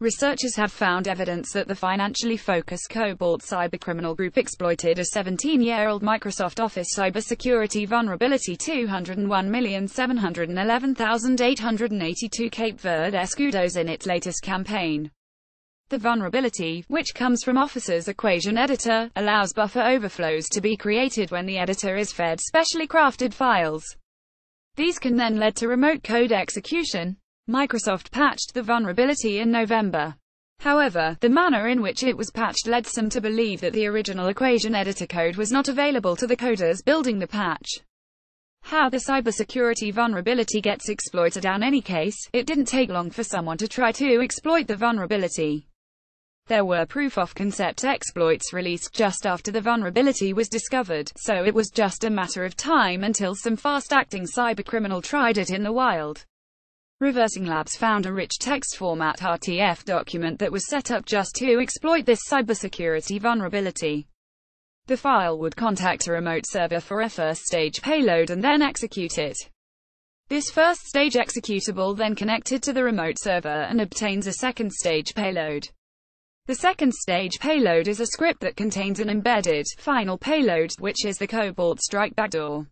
Researchers have found evidence that the financially focused Cobalt cybercriminal group exploited a 17-year-old Microsoft Office cybersecurity vulnerability 201,711,882 Cape Verde escudos in its latest campaign. The vulnerability, which comes from Office's equation editor, allows buffer overflows to be created when the editor is fed specially crafted files. These can then lead to remote code execution. Microsoft patched the vulnerability in November. However, the manner in which it was patched led some to believe that the original equation editor code was not available to the coders building the patch. How the cybersecurity vulnerability gets exploited. In any case, it didn't take long for someone to try to exploit the vulnerability. There were proof-of-concept exploits released just after the vulnerability was discovered, so it was just a matter of time until some fast-acting cybercriminal tried it in the wild. Reversing Labs found a rich text format RTF document that was set up just to exploit this cybersecurity vulnerability. The file would contact a remote server for a first-stage payload and then execute it. This first-stage executable then connected to the remote server and obtains a second-stage payload. The second-stage payload is a script that contains an embedded, final payload, which is the Cobalt strike backdoor.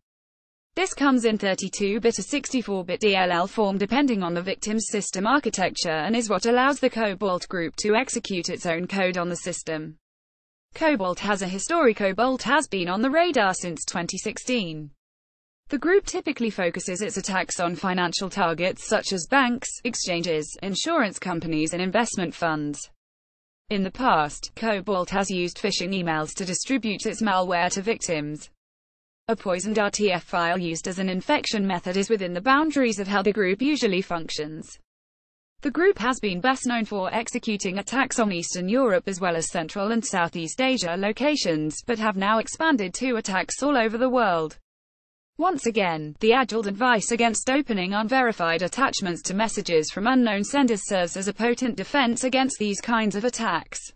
This comes in 32-bit or 64-bit DLL form depending on the victim's system architecture and is what allows the Cobalt group to execute its own code on the system. Cobalt has a history. Cobalt has been on the radar since 2016. The group typically focuses its attacks on financial targets such as banks, exchanges, insurance companies and investment funds. In the past, Cobalt has used phishing emails to distribute its malware to victims. A poisoned RTF file used as an infection method is within the boundaries of how the group usually functions. The group has been best known for executing attacks on Eastern Europe as well as Central and Southeast Asia locations, but have now expanded to attacks all over the world. Once again, the age-old advice against opening unverified attachments to messages from unknown senders serves as a potent defense against these kinds of attacks.